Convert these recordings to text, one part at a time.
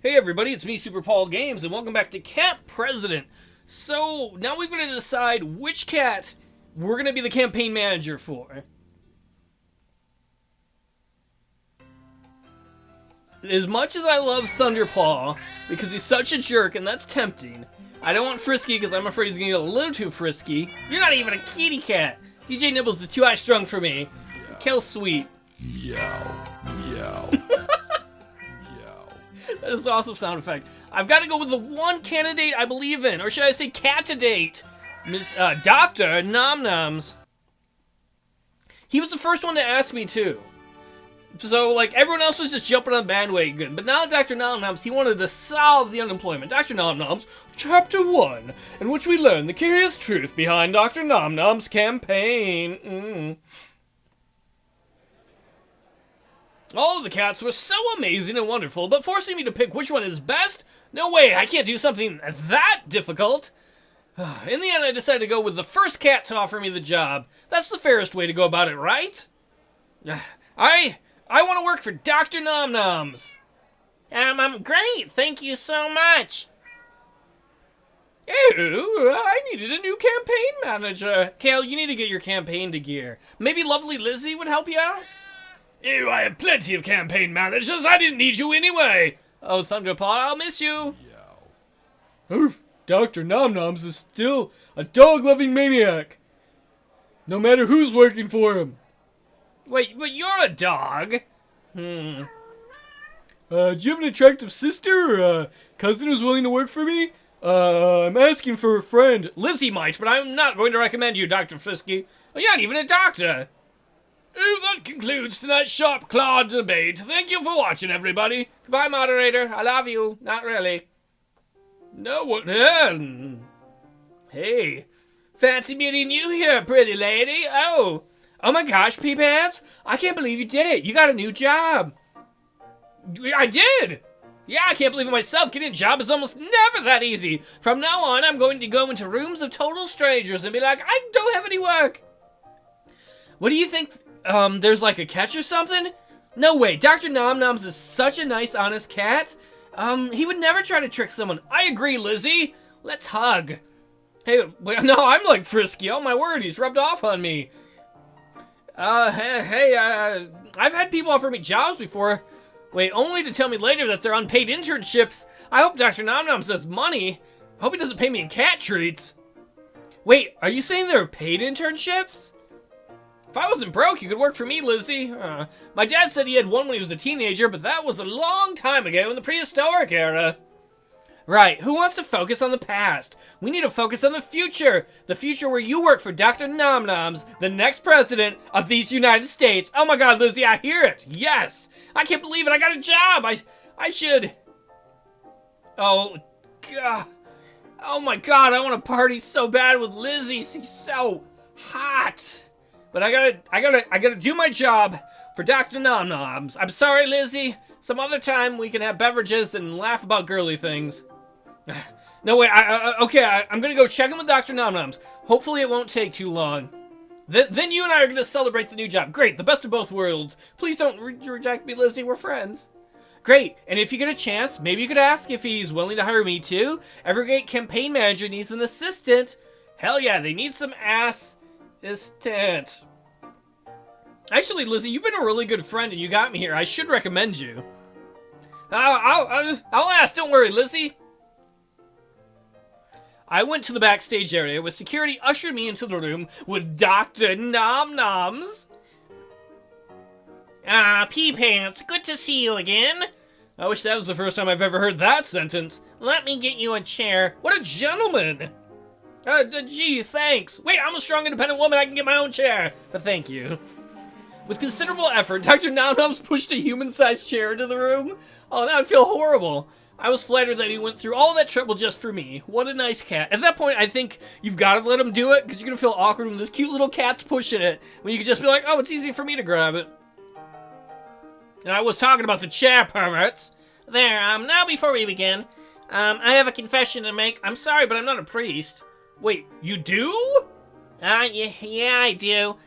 Hey everybody, it's me, SuperPaulGames, and welcome back to Cat President. So, now we're going to decide which cat we're going to be the campaign manager for. As much as I love Thunderpaw, because he's such a jerk, and that's tempting, I don't want Frisky because I'm afraid he's going to get a little too frisky. You're not even a kitty cat! DJ Nibbles is too high strung for me. Meow. Kill sweet. Meow. Meow. That is an awesome sound effect. I've got to go with the one candidate I believe in, or should I say candidate? Dr. Nom Noms. He was the first one to ask me too. So, like, everyone else was just jumping on the bandwagon, but now Dr. Nom Noms, he wanted to solve the unemployment. Dr. Nom Noms, Chapter 1, in which we learn the curious truth behind Dr. Nom Noms' campaign. All of the cats were so amazing and wonderful, but forcing me to pick which one is best? No way, I can't do something that difficult. In the end, I decided to go with the first cat to offer me the job. That's the fairest way to go about it, right? I want to work for Dr. Nom Noms. I'm great, thank you so much. Ew, I needed a new campaign manager. Kale, you need to get your campaign to gear. Maybe lovely Lizzie would help you out? Ew, I have plenty of campaign managers. I didn't need you anyway. Oh, Thunderpaw, I'll miss you. Oof, Dr. Nom Noms is still a dog-loving maniac. No matter who's working for him. Wait, but you're a dog. Do you have an attractive sister or a cousin who's willing to work for me? I'm asking for a friend. Lizzie might, but I'm not going to recommend you, Dr. Frisky. You're not even a doctor. Oh, that concludes tonight's sharp clawed debate. Thank you for watching, everybody. Goodbye, moderator. I love you. Not really. No one. Hey. Fancy meeting you here, pretty lady. Oh my gosh, Pea Pants. I can't believe you did it. You got a new job. I did. Yeah, I can't believe it myself. Getting a job is almost never that easy. From now on, I'm going to go into rooms of total strangers and be like, I don't have any work. What do you think? There's like a catch or something? No way, Dr. Nom Noms is such a nice, honest cat. He would never try to trick someone. I agree, Lizzie. Let's hug. Hey, no, I'm like Frisky. Oh my word, he's rubbed off on me. I've had people offer me jobs before. Wait, only to tell me later that they're unpaid internships. I hope Dr. Nom Noms has money. I hope he doesn't pay me in cat treats. Wait, are you saying there are paid internships? If I wasn't broke, you could work for me, Lizzie. My dad said he had one when he was a teenager, but that was a long time ago in the prehistoric era. Right, who wants to focus on the past? We need to focus on the future. The future where you work for Dr. Nom Noms, the next president of these United States. Oh my god, Lizzie, I hear it. Yes. I can't believe it. I got a job. I should. Oh, god. Oh my god, I want to party so bad with Lizzie. She's so hot. But I gotta do my job for Dr. Nom Noms. I'm sorry, Lizzie. Some other time we can have beverages and laugh about girly things. No, wait, I'm gonna go check in with Dr. Nom Noms. Hopefully it won't take too long. Then you and I are gonna celebrate the new job. Great, the best of both worlds. Please don't reject me, Lizzie, we're friends. Great, and if you get a chance, maybe you could ask if he's willing to hire me too. Every great campaign manager needs an assistant. Hell yeah, they need some assistant. Actually, Lizzie, you've been a really good friend and you got me here. I should recommend you. I'll ask, don't worry, Lizzie. I went to the backstage area where security ushered me into the room with Dr. Nom Noms. Pea Pants, good to see you again. I wish that was the first time I've ever heard that sentence. Let me get you a chair. What a gentleman. Gee, thanks. Wait, I'm a strong, independent woman. I can get my own chair. But thank you. With considerable effort, Dr. Nom Noms pushed a human-sized chair into the room. Oh, now I feel horrible. I was flattered that he went through all that trouble just for me. What a nice cat. At that point, I think you've got to let him do it, because you're going to feel awkward when this cute little cat's pushing it, when you could just be like, oh, it's easy for me to grab it. And I was talking about the chair, perverts. There, now before we begin, I have a confession to make. I'm sorry, but I'm not a priest. Wait, you do? Yeah, I do.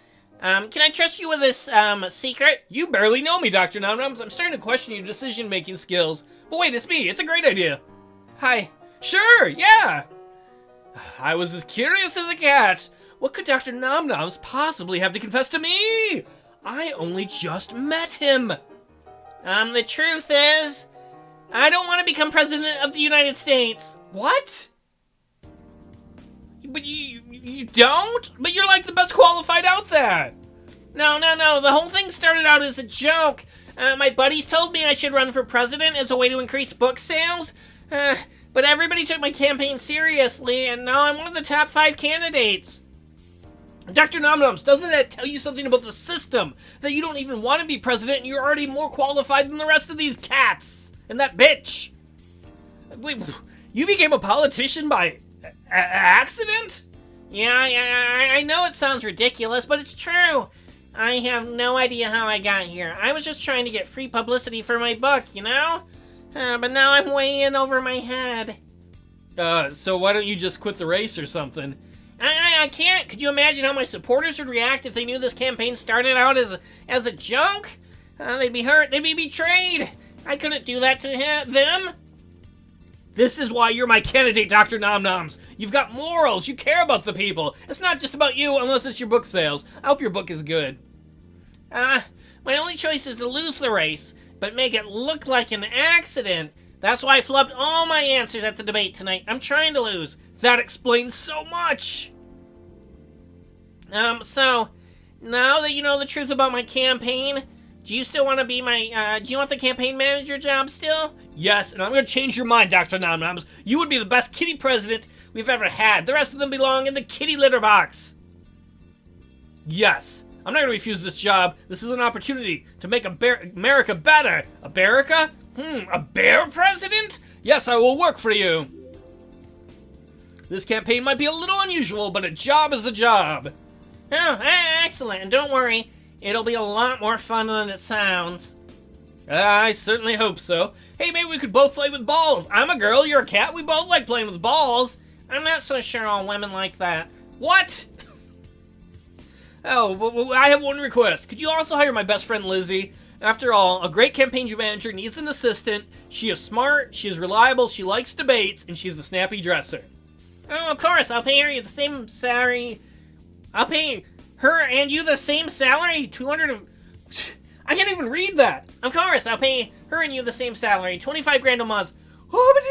Can I trust you with this, secret? You barely know me, Dr. Nom Noms. I'm starting to question your decision-making skills. But wait, it's me. It's a great idea. Hi. Sure, yeah. I was as curious as a cat. What could Dr. Nomnoms possibly have to confess to me? I only just met him. The truth is, I don't want to become president of the United States. What? But you don't? But you're like the best qualified out there. No. The whole thing started out as a joke. My buddies told me I should run for president as a way to increase book sales. But everybody took my campaign seriously, and now I'm one of the top 5 candidates. Dr. Nomnoms, doesn't that tell you something about the system? That you don't even want to be president and you're already more qualified than the rest of these cats? And that bitch? Wait, you became a politician by accident? Yeah, I know it sounds ridiculous, but it's true. I have no idea how I got here. I was just trying to get free publicity for my book, you know? But now I'm way in over my head. So why don't you just quit the race or something? I can't. Could you imagine how my supporters would react if they knew this campaign started out as a joke? They'd be hurt. They'd be betrayed. I couldn't do that to them. This is why you're my candidate, Dr. Nomnoms. You've got morals. You care about the people. It's not just about you unless it's your book sales. I hope your book is good. My only choice is to lose the race, but make it look like an accident. That's why I flubbed all my answers at the debate tonight. I'm trying to lose. That explains so much. So, now that you know the truth about my campaign, do you still want to be my, do you want the campaign manager job still? Yes, and I'm going to change your mind, Dr. Nomnoms. You would be the best kitty president we've ever had. The rest of them belong in the kitty litter box. Yes, I'm not going to refuse this job. This is an opportunity to make America better. America? A bear president? Yes, I will work for you. This campaign might be a little unusual, but a job is a job. Oh, excellent. And don't worry, it'll be a lot more fun than it sounds. I certainly hope so. Hey, maybe we could both play with balls. I'm a girl, you're a cat. We both like playing with balls. I'm not so sure all women like that. What? Oh, I have one request. Could you also hire my best friend, Lizzie? After all, a great campaign manager needs an assistant. She is smart, she is reliable, she likes debates, and she's a snappy dresser. Oh, of course, I'll pay her the same salary. I'll pay her and you the same salary, 200. I can't even read that. Of course, I'll pay her and you the same salary, 25 grand a month. Oh, but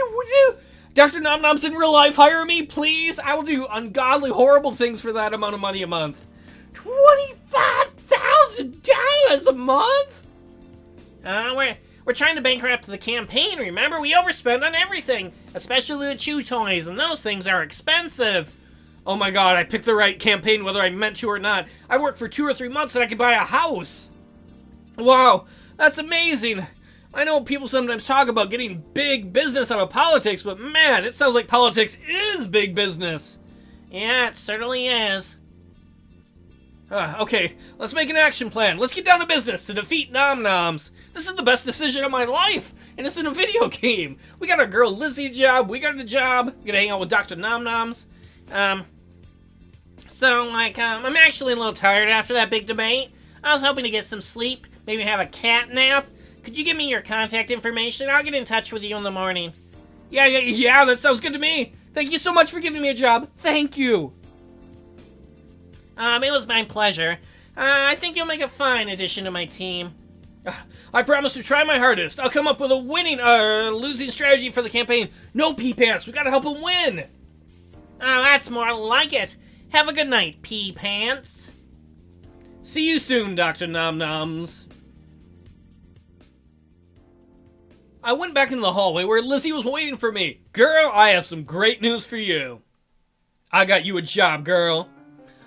Dr. Nomnoms in real life, hire me, please. I will do ungodly, horrible things for that amount of money a month. $25,000 a month? We're trying to bankrupt the campaign, remember? We overspend on everything, especially the chew toys, and those things are expensive. Oh my god, I picked the right campaign whether I meant to or not. I worked for 2 or 3 months and I could buy a house. Wow, that's amazing. I know people sometimes talk about getting big business out of politics, but man, it sounds like politics is big business. Yeah, it certainly is. Okay, let's make an action plan. Let's get down to business to defeat Nomnoms. This is the best decision of my life, and it's in a video game. We got our girl Lizzie job, we got a job, we gotta hang out with Dr. Nomnoms. I'm actually a little tired after that big debate. I was hoping to get some sleep, maybe have a cat nap. Could you give me your contact information? I'll get in touch with you in the morning. Yeah, that sounds good to me. Thank you so much for giving me a job. Thank you. It was my pleasure. I think you'll make a fine addition to my team. I promise to try my hardest. I'll come up with a winning, losing strategy for the campaign. No pee pants, we gotta help him win. Oh, that's more like it. Have a good night, pee pants. See you soon, Dr. Nomnoms. I went back into the hallway where Lizzie was waiting for me. Girl, I have some great news for you. I got you a job, girl.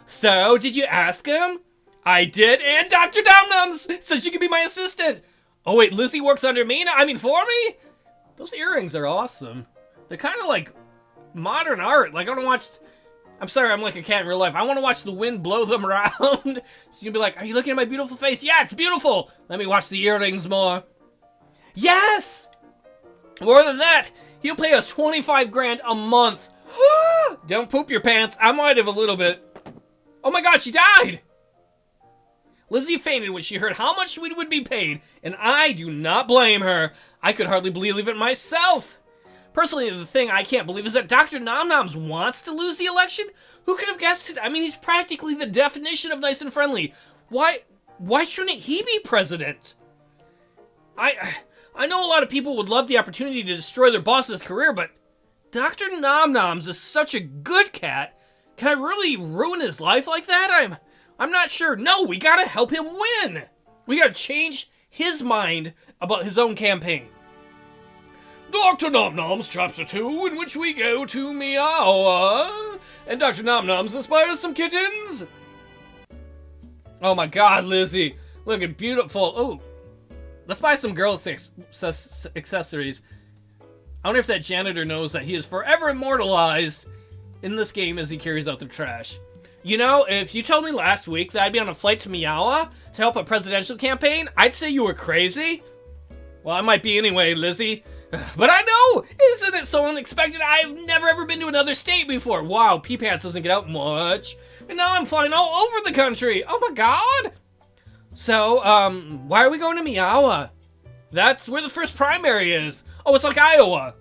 So, did you ask him? I did, and Dr. Nomnoms said she could be my assistant. Oh wait, Lizzie works under me now? I mean, for me? Those earrings are awesome. They're kind of like modern art. Like, I want to watch... I'm sorry, I'm like a cat in real life. I want to watch the wind blow them around. So you'll be like, are you looking at my beautiful face? Yeah, it's beautiful. Let me watch the earrings more. Yes! More than that, he'll pay us 25 grand a month. Don't poop your pants. I might have a little bit. Oh my god, she died! Lizzie fainted when she heard how much we would be paid, and I do not blame her. I could hardly believe it myself. Personally, the thing I can't believe is that Dr. Nomnoms wants to lose the election? Who could have guessed it? I mean, he's practically the definition of nice and friendly. Why shouldn't he be president? I know a lot of people would love the opportunity to destroy their boss's career, but Dr. Nomnoms is such a good cat. Can I really ruin his life like that? I'm not sure. No, we gotta help him win. We gotta change his mind about his own campaign. Dr. Nomnoms Chapter 2, in which we go to Meow, and Dr. Nomnoms inspires some kittens. Oh my god, Lizzie. Looking beautiful. Oh, let's buy some girl accessories. I wonder if that janitor knows that he is forever immortalized in this game as he carries out the trash. You know, if you told me last week that I'd be on a flight to Meow to help a presidential campaign, I'd say you were crazy. Well, I might be anyway, Lizzie. But I know! Isn't it so unexpected? I've never ever been to another state before. Wow, Pee-Pants doesn't get out much. And now I'm flying all over the country. Oh my god! So, why are we going to Meow? That's where the first primary is. Oh, it's like Iowa.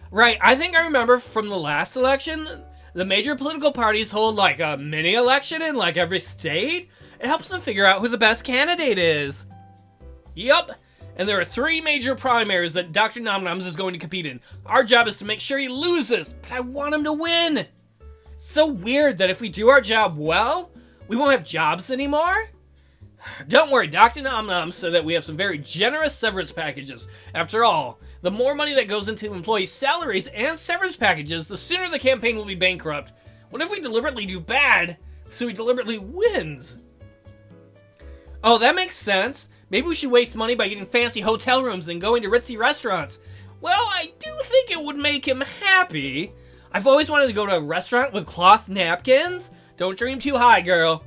Right, I think I remember from the last election, the major political parties hold like a mini election in like every state. It helps them figure out who the best candidate is. Yup. And there are 3 major primaries that Dr. Nomnoms is going to compete in. Our job is to make sure he loses, but I want him to win. It's so weird that if we do our job well, we won't have jobs anymore. Don't worry, Dr. Nomnoms said that we have some very generous severance packages. After all, the more money that goes into employee salaries and severance packages, the sooner the campaign will be bankrupt. What if we deliberately do bad, so he deliberately wins? Oh, that makes sense. Maybe we should waste money by getting fancy hotel rooms and going to ritzy restaurants. Well, I do think it would make him happy. I've always wanted to go to a restaurant with cloth napkins. Don't dream too high, girl.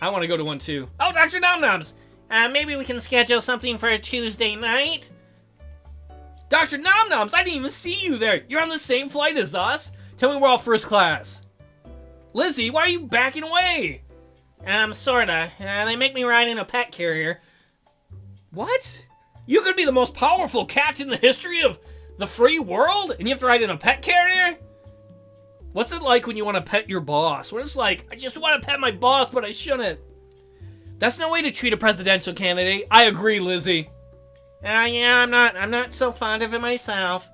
I want to go to one too. Oh, Dr. Nomnoms! Maybe we can schedule something for a Tuesday night? Dr. Nomnoms, I didn't even see you there. You're on the same flight as us? Tell me we're all first class. Lizzie, why are you backing away? Sorta. They make me ride in a pet carrier. What? You could be the most powerful cat in the history of the free world, and you have to ride in a pet carrier? What's it like when you want to pet your boss? When it's like, I just want to pet my boss, but I shouldn't. That's no way to treat a presidential candidate. I agree, Lizzie. Yeah, I'm not so fond of it myself.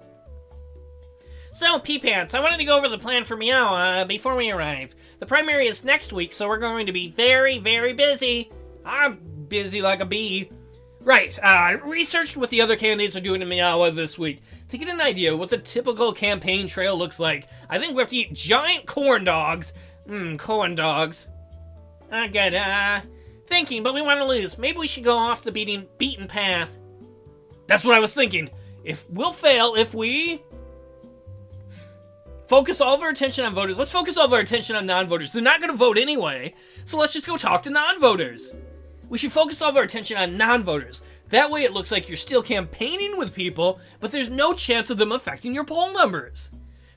So, Pee-Pants, I wanted to go over the plan for Meow before we arrive. The primary is next week, so we're going to be very, very busy. I'm busy like a bee. Right, I researched what the other candidates are doing in Meow this week to get an idea what the typical campaign trail looks like. I think we have to eat giant corn dogs. Corn dogs. Good, thinking, but we want to lose. Maybe we should go off the beaten path. That's what I was thinking. We'll fail if we focus all of our attention on voters. Let's focus all of our attention on non-voters. They're not going to vote anyway, so let's just go talk to non-voters. We should focus all of our attention on non-voters. That way it looks like you're still campaigning with people, but there's no chance of them affecting your poll numbers.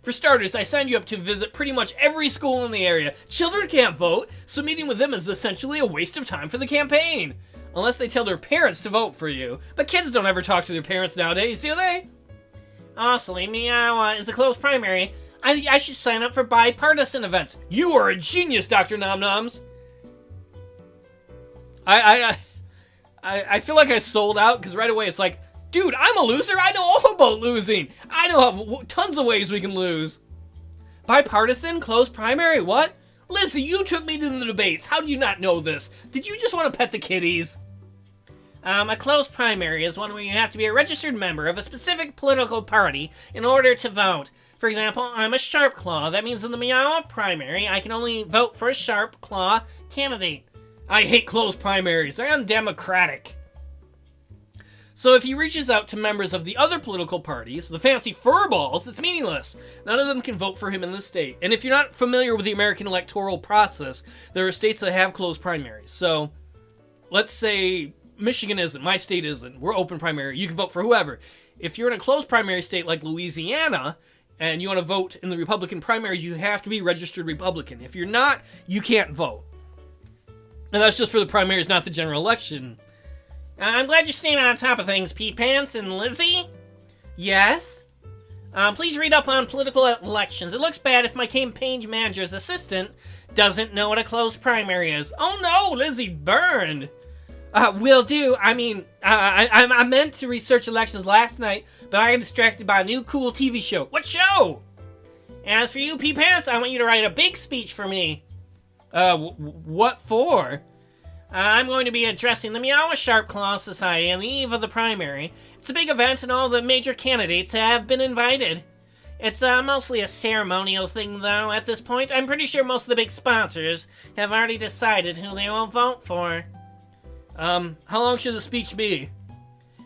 For starters, I signed you up to visit pretty much every school in the area. Children can't vote, so meeting with them is essentially a waste of time for the campaign. Unless they tell their parents to vote for you. But kids don't ever talk to their parents nowadays, do they? Honestly, Meow is a close primary. I should sign up for bipartisan events. You are a genius, Dr. Nomnoms. I feel like I sold out, because right away it's like, dude, I'm a loser. I know all about losing. I know of tons of ways we can lose. Bipartisan? Close primary? What? Lizzie, you took me to the debates. How do you not know this? Did you just want to pet the kitties? A close primary is one where you have to be a registered member of a specific political party in order to vote. For example, I'm a Sharp Claw. That means in the Meow primary, I can only vote for a Sharp Claw candidate. I hate closed primaries. They're undemocratic. So if he reaches out to members of the other political parties, the fancy furballs, it's meaningless. None of them can vote for him in the state. And if you're not familiar with the American electoral process, there are states that have closed primaries. So let's say Michigan isn't, my state isn't. We're open primary. You can vote for whoever. If you're in a closed primary state like Louisiana, and you want to vote in the Republican primaries, you have to be registered Republican. If you're not, you can't vote. And that's just for the primaries, not the general election. I'm glad you're staying on top of things, Pete Pants and Lizzie. Yes? Please read up on political elections. It looks bad if my campaign manager's assistant doesn't know what a closed primary is. Oh no, Lizzie burned. Will do. I mean, I meant to research elections last night, but I got distracted by a new cool TV show. What show? As for you, Pete Pants, I want you to write a big speech for me. What for? I'm going to be addressing the Meow Sharp Claw Society on the eve of the primary. It's a big event and all the major candidates have been invited. It's mostly a ceremonial thing, though, at this point. I'm pretty sure most of the big sponsors have already decided who they will vote for. How long should the speech be?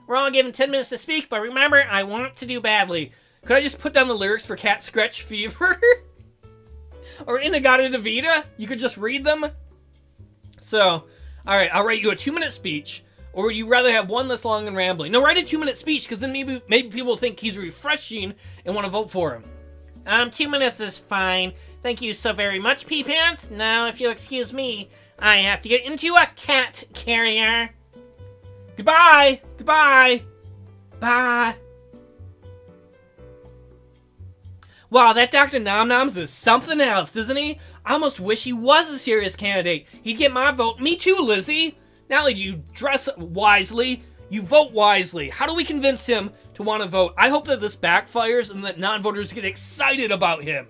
We're all given 10 minutes to speak, but remember, I want to do badly. Could I just put down the lyrics for Cat Scratch Fever? Or Inagata Davida? You could just read them? So, alright, I'll write you a 2-minute speech. Or would you rather have one less long and rambling? No, write a 2-minute speech, because then maybe people think he's refreshing and want to vote for him. 2 minutes is fine. Thank you so very much, Pea Pants. Now, if you'll excuse me, I have to get into a cat carrier. Goodbye! Goodbye! Bye! Wow, that Dr. Nom Noms is something else, isn't he? I almost wish he was a serious candidate. He'd get my vote. Me too, Lizzie! Not only do you dress wisely, you vote wisely. How do we convince him to want to vote? I hope that this backfires and that non-voters get excited about him.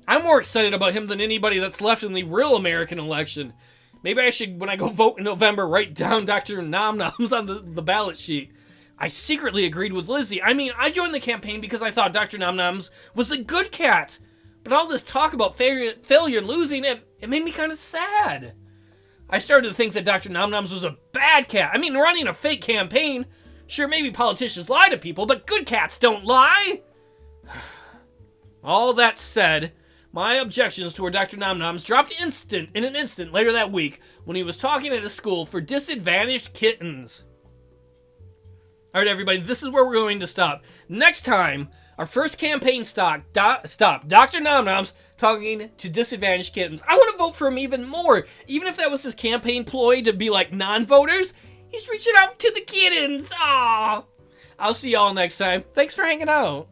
I'm more excited about him than anybody that's left in the real American election. Maybe I should, when I go vote in November, write down Dr. Nom Noms on the ballot sheet. I secretly agreed with Lizzie. I mean, I joined the campaign because I thought Dr. Nom Noms was a good cat. But all this talk about failure and losing, it made me kind of sad. I started to think that Dr. Nom Noms was a bad cat. I mean, running a fake campaign. Sure, maybe politicians lie to people, but good cats don't lie. All that said, my objections toward Dr. Nom Noms dropped in an instant later that week when he was talking at a school for disadvantaged kittens. Alright, everybody, this is where we're going to stop. Next time, our first campaign stop, Dr. Nom Noms talking to disadvantaged kittens. I want to vote for him even more. Even if that was his campaign ploy to be like non-voters, he's reaching out to the kittens. Aww. I'll see y'all next time. Thanks for hanging out.